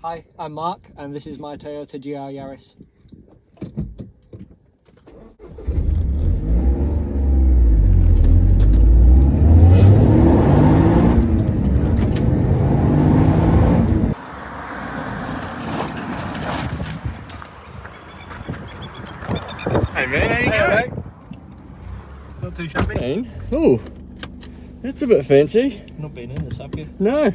Hi, I'm Mark and this is my Toyota GR Yaris. Hey man, how you going? Not too shabby. Oh, that's a bit fancy. Not been in this, have you? No.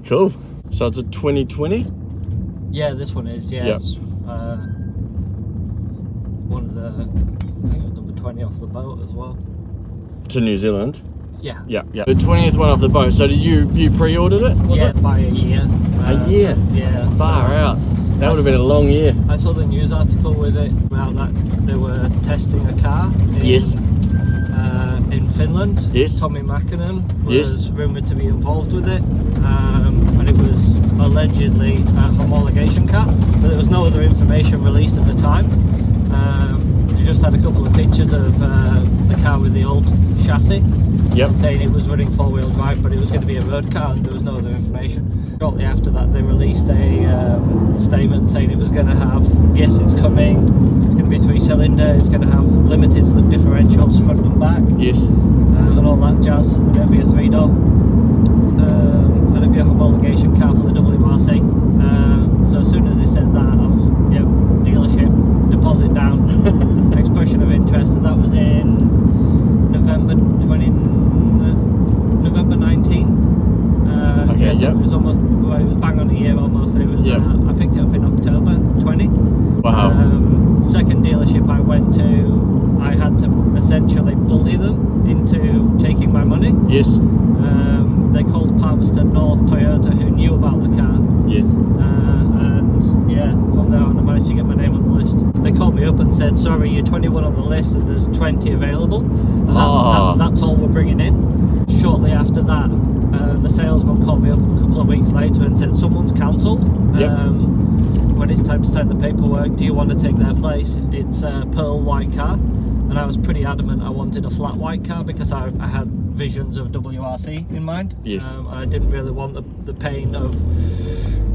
Cool. So it's a 2020? Yeah, this one is, yeah. Yep. It's, one of the, I think it was number 20 off the boat as well. To New Zealand? Yeah. Yeah. The 20th one off the boat. So did you pre-ordered it? Was yeah, it? by a year. A year? Yeah. Far out. That would have been a long year. I saw the news article with it about that they were testing a car in Finland. Yes. Tommy Mäkinen was rumoured to be involved with it, and it was allegedly a homologation car, but there was no other information released at the time. You just had a couple of pictures of the car with the old chassis, saying it was running four-wheel drive, but it was going to be a road car, and there was no other information. Shortly after that, they released a statement saying it was going to have, yes, it's coming, it's going to be 3-cylinder, it's going to have limited slip differentials front and back, and all that jazz, and it'll be a 3-door, and it'll be a homologation car for the WRC. So as soon as they said that, I was, dealership, deposit down, expression of interest, and that was in November 19. So it was almost, well, it was bang on a year almost. It was. I picked it up in October 20. Wow. Second dealership I went to, I had to essentially bully them into taking my money. Yes. They called Palmerston North Toyota, who knew about the car. Yes. And yeah, from there on I managed to get my name on the list. They called me up and said, sorry, you're 21 on the list and there's 20 available. And that's all we're bringing in. Shortly after that, the salesman called me up a couple of weeks later and said, someone's cancelled. When it's time to sign the paperwork, do you want to take their place? It's a pearl white car. And I was pretty adamant I wanted a flat white car because I had visions of WRC in mind. Yes. I didn't really want the pain of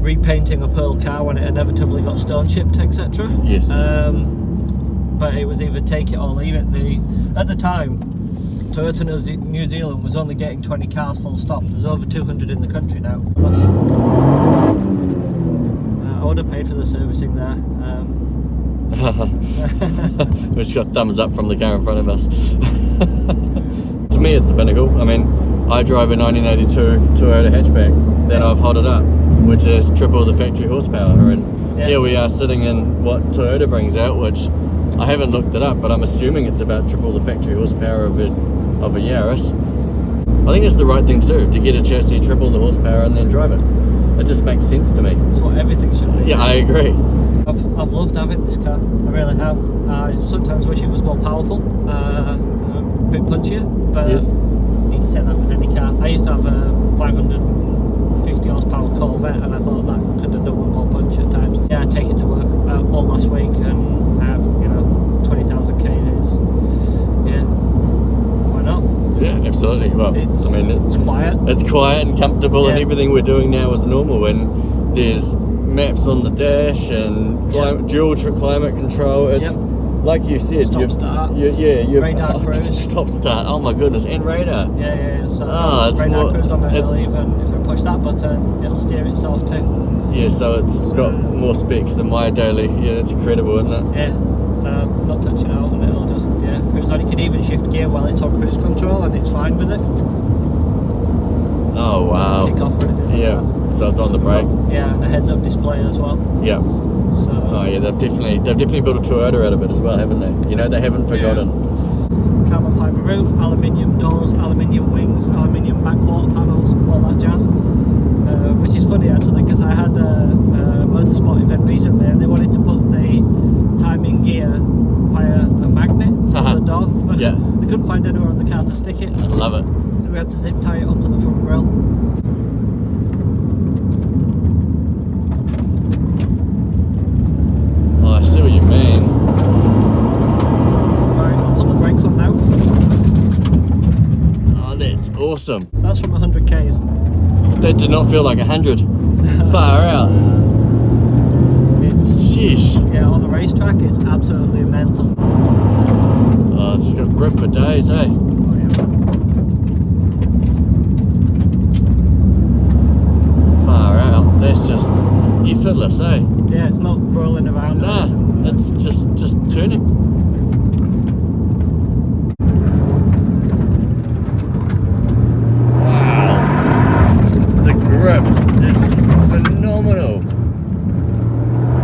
repainting a pearl car when it inevitably got stone chipped, etc. Yes. But it was either take it or leave it. At the time, Toyota New Zealand was only getting 20 cars full stop. There's over 200 in the country now. I would have paid for the servicing there. We just got thumbs up from the car in front of us. To me, it's the pinnacle. I mean, I drive a 1982 Toyota hatchback that I've hotted up, which is triple the factory horsepower, and here we are sitting in what Toyota brings out, which I haven't looked it up, but I'm assuming it's about triple the factory horsepower of a Yaris. I think it's the right thing to do, to get a chassis, triple the horsepower, and then drive it. It just makes sense to me. That's what everything should be. Yeah, I agree. I've loved having this car. I really have. I sometimes wish it was more powerful, a bit punchier, but you can say that with any car. I used to have a 550 horsepower Corvette, and I thought that could have done with more punch at times. Yeah, I take it to work all last week, and I have 20,000 Ks. Yeah, why not? Yeah, absolutely. Well, it's quiet. It's quiet and comfortable, and everything we're doing now is normal. And there's maps on the dash and dual climate control. It's like you said, stop start. Radar cruise. Stop start. Oh my goodness, and radar. Yeah. So it's radar cruise on my hill. Even if I push that button, it'll steer itself too. Yeah, so it's got more specs than my daily. Yeah, that's incredible, isn't it? Yeah. So not touching out, and it'll just cruise on. You can even shift gear while it's on cruise control, and it's fine with it. Oh wow. Doesn't kick off or anything like that. So it's on the brake. Yeah, and a heads-up display as well. Yeah. So. Oh yeah, they've definitely built a Toyota out of it as well, haven't they? They haven't forgotten. Carbon fibre roof, aluminium doors, aluminium wings, aluminium back quarter panels, all that jazz. Which is funny actually, because I had a motorsport event recently, and they wanted to put the timing gear via a magnet on the door. But they couldn't find anywhere on the car to stick it. I love it. We had to zip tie it onto the front grille. Oh, I see what you mean. Right, I'll put the brakes on now. Oh, that's awesome. That's from 100 Ks. That did not feel like 100. Far out. Sheesh. Yeah, on the racetrack, it's absolutely mental. Oh, it's got grip for days, eh? Oh, yeah. Far out. That's just effortless, eh? Yeah, it's not rolling around. Nah, it's just turning. Wow. The grip is phenomenal.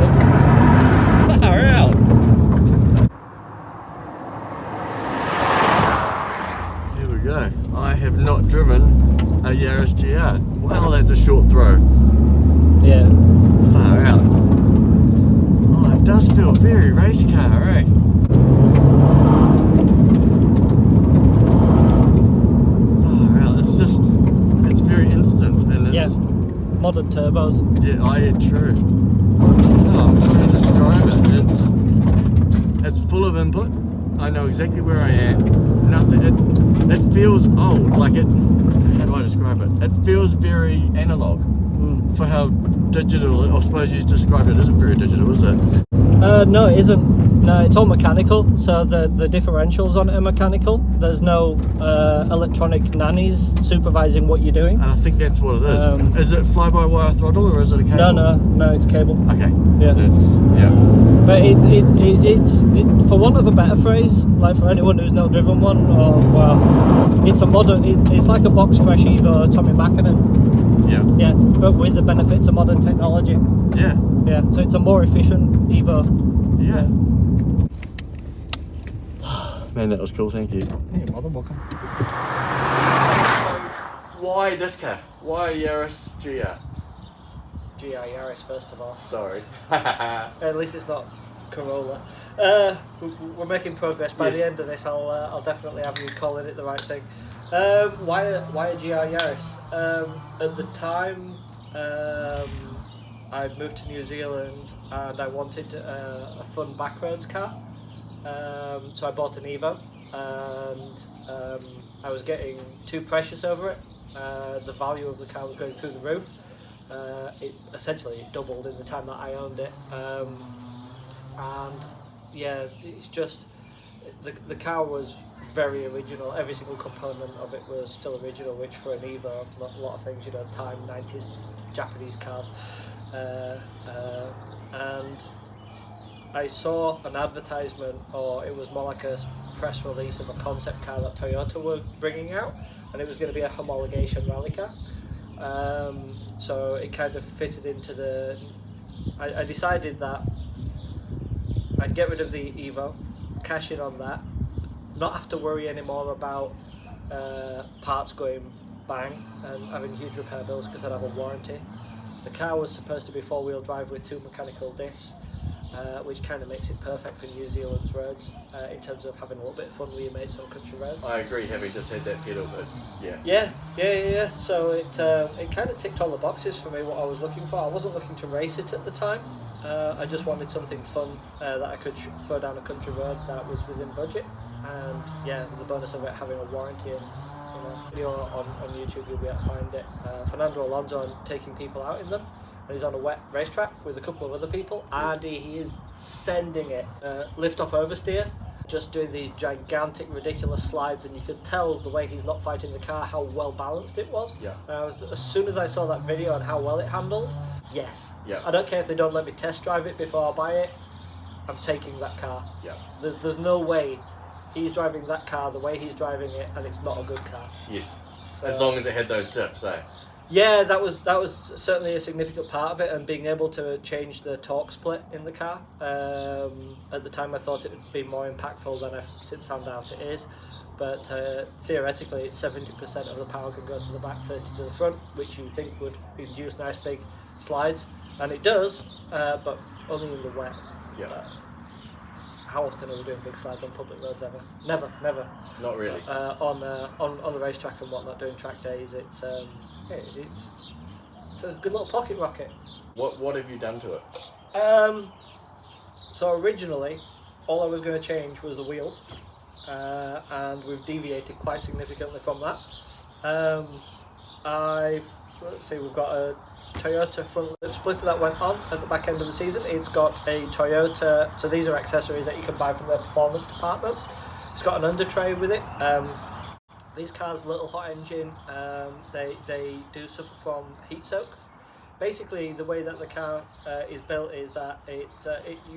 It's far out. Here we go. I have not driven a Yaris GR. Wow, that's a short throw. Yeah. Far out. Oh, it does feel very race car, eh? Far out. It's very instant and it's... Yeah. Modern turbos. Yeah, true. Oh, I'm trying to describe it. It's full of input. I know exactly where I am. Nothing. It feels old. Like it. How do I describe it? It feels very analog for how digital. I suppose you described it isn't very digital, is it? No, it isn't. No, it's all mechanical. So the differentials on it are mechanical. There's no electronic nannies supervising what you're doing. And I think that's what it is. Is it fly-by-wire throttle or is it a cable? No, it's cable. Okay. Yeah. Yeah. But it's for want of a better phrase, like for anyone who's not driven one, or well, it's a modern. It's like a box fresh Evo Tommy Mackinnon. Yeah. Yeah, but with the benefits of modern technology. Yeah. Yeah. So it's a more efficient Evo. Yeah. Man, that was cool. Thank you. You're more than welcome. Why this car? Why Yaris GR? GR Yaris, first of all. Sorry. At least it's not Corolla. We're making progress. By the end of this, I'll definitely have you calling it the right thing. Why a GR Yaris? At the time, I'd moved to New Zealand and I wanted a fun backroads car. So I bought an Evo, and I was getting too precious over it. The value of the car was going through the roof. It essentially doubled in the time that I owned it, and yeah, it's just the car was very original. Every single component of it was still original, which for an Evo, a lot of things, time 90s Japanese cars, and I saw an advertisement, or it was more like a press release of a concept car that Toyota were bringing out, and it was going to be a homologation rally car. So it kind of fitted into the... I decided that I'd get rid of the Evo, cash in on that, not have to worry anymore about parts going bang and having huge repair bills because I'd have a warranty. The car was supposed to be four-wheel drive with 2 mechanical diffs, which kind of makes it perfect for New Zealand's roads in terms of having a little bit of fun with your mates on country roads. I agree, having just had that pedal, but yeah. Yeah. So it kind of ticked all the boxes for me, what I was looking for. I wasn't looking to race it at the time. I just wanted something fun that I could throw down a country road that was within budget. And yeah, the bonus of it having a warranty, and video on YouTube you'll be able to find it. Fernando Alonso taking people out in them. And he's on a wet racetrack with a couple of other people, and he is sending it. Lift off oversteer, just doing these gigantic, ridiculous slides, and you could tell the way he's not fighting the car how well balanced it was. Yeah. As soon as I saw that video and how well it handled, yes. Yeah. I don't care if they don't let me test drive it before I buy it. I'm taking that car. Yeah. There's no way he's driving that car the way he's driving it, and it's not a good car. Yes. So, as long as it had those diffs, eh? Yeah, that was certainly a significant part of it, and being able to change the torque split in the car. At the time I thought it would be more impactful than I've since found out it is, but theoretically it's 70% of the power can go to the back, 30 to the front, which you think would induce nice big slides, and it does, but only in the wet. Yeah. How often are we doing big slides on public roads ever? Never. Not really. On the racetrack and whatnot, doing track days, it's a good little pocket rocket. What have you done to it? So originally, all I was going to change was the wheels, and we've deviated quite significantly from that. I've let's see, we've got a Toyota front lip splitter that went on at the back end of the season. It's got a Toyota, so these are accessories that you can buy from their performance department. It's got an under tray with it. These cars, little hot engine, they do suffer from heat soak. Basically, the way that the car is built is that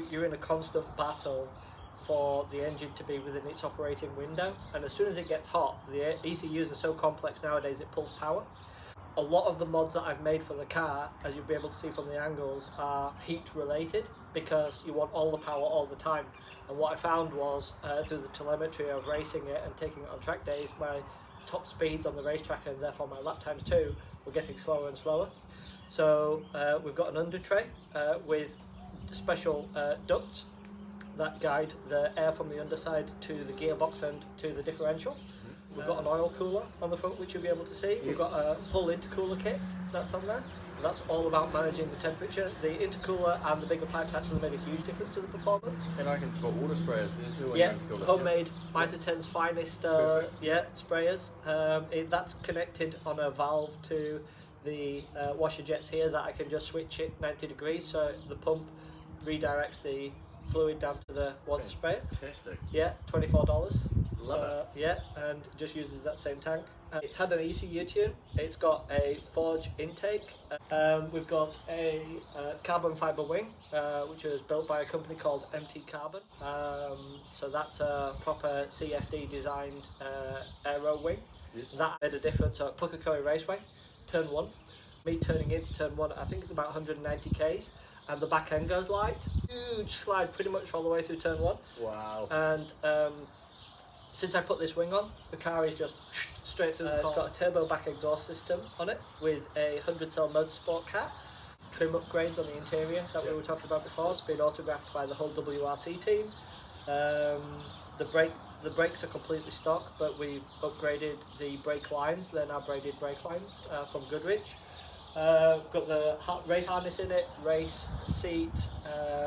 you're in a constant battle for the engine to be within its operating window, and as soon as it gets hot, the ECUs are so complex nowadays it pulls power. A lot of the mods that I've made for the car, as you'll be able to see from the angles, are heat related because you want all the power all the time. And what I found was through the telemetry of racing it and taking it on track days, my top speeds on the racetrack and therefore my lap times too were getting slower and slower. So we've got an under tray with special ducts that guide the air from the underside to the gearbox and to the differential. We've got an oil cooler on the front, which you'll be able to see. We've got a hull intercooler kit that's on there. That's all about managing the temperature. The intercooler and the bigger pipes actually made a huge difference to the performance. And I can spot water sprayers there too. Yeah, homemade Mitre-10's finest sprayers. That's connected on a valve to the washer jets here that I can just switch it 90 degrees, so the pump redirects the fluid down to the water sprayer. Fantastic. Yeah, $24. Love it. Yeah, and just uses that same tank. It's had an ECU tune. It's got a forge intake. We've got a carbon fibre wing, which was built by a company called MT Carbon. So that's a proper CFD designed aero wing. Yes. That made a difference at Pukekohe Raceway, turn 1. Me turning into turn 1, I think it's about 190 k's. And the back end goes light. Huge slide pretty much all the way through turn 1. Wow. And since I put this wing on, the car is just straight through the corner. It's got a turbo back exhaust system on it with a 100-cell motorsport cat, trim upgrades on the interior that we were talking about before. It's been autographed by the whole WRC team. The brakes are completely stock, but we've upgraded the brake lines. They're now braided brake lines from Goodrich. Got the race harness in it, race seat,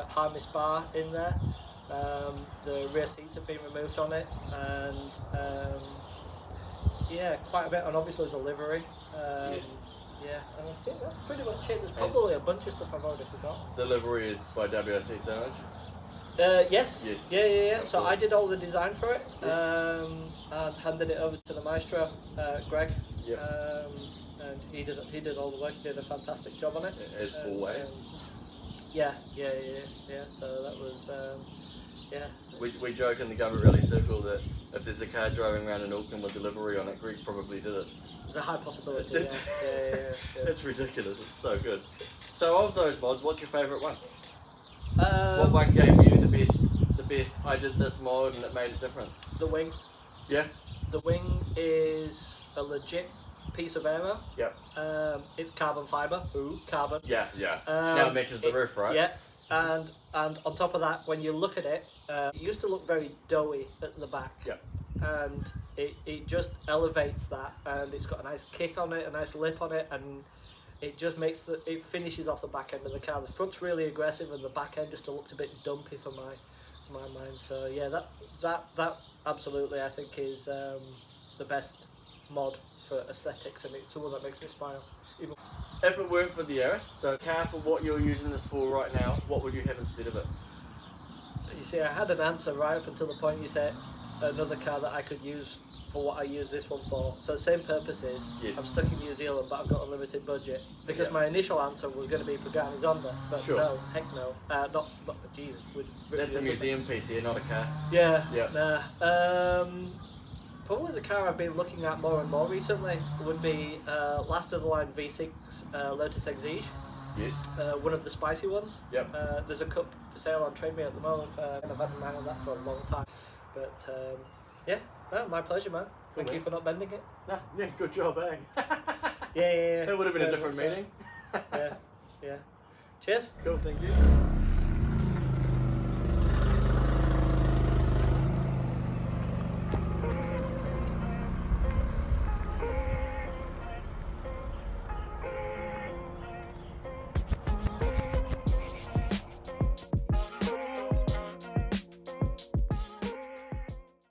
harness bar in there. The rear seats have been removed on it, and yeah, quite a bit, and obviously the livery. Yes. Yeah, and I think that's pretty much it. There's probably a bunch of stuff I've already forgot. The livery is by WRC Sandwich? Yes. Yes. Yeah. So course. I did all the design for it, Yes. and handed it over to the maestro, Greg. Yep. And he did all the work. He did a fantastic job on it. As always. Yeah. So that was, yeah. We joke in the Gumboot Rally circle that if there's a car driving around in Auckland with delivery on it, Greg probably did it. There's a high possibility. Yeah. It's ridiculous. It's so good. So of those mods, what's your favourite one? What one gave you the best? I did this mod and it made it different. The wing. Yeah. The wing is a legit piece of aero. Yep. It's carbon fibre. Ooh, carbon. Yeah. Now it matches the roof, right? Yeah. And on top of that, when you look at it, it used to look very doughy at the back. Yeah. And it just elevates that, and it's got a nice kick on it, a nice lip on it, and it just makes it finishes off the back end of the car. The front's really aggressive, and the back end just looked a bit dumpy for my mind. So yeah, that absolutely I think is the best mod for aesthetics, and it's the one that makes me smile. If it weren't for the Yaris, so car for what you're using this for right now, what would you have instead of it? You see, I had an answer right up until the point you said another car that I could use for what I use this one for. So same purposes. Yes. I'm stuck in New Zealand, but I've got a limited budget. Because my initial answer was going to be Pagani Zonda, but sure. no, heck no. Not Jesus. That's a museum piece here, not a car. Yeah. Yeah. Probably the car I've been looking at more and more recently would be last of the line V6 Lotus Exige. Yes. One of the spicy ones. Yep. There's a cup for sale on TradeMe at the moment, and I've had an eye on that for a long time. But yeah, no, my pleasure, man. Thank you for not bending it. Nah, yeah, good job, eh? Yeah. It would have been a different meeting. Yeah. Cheers. Cool, thank you.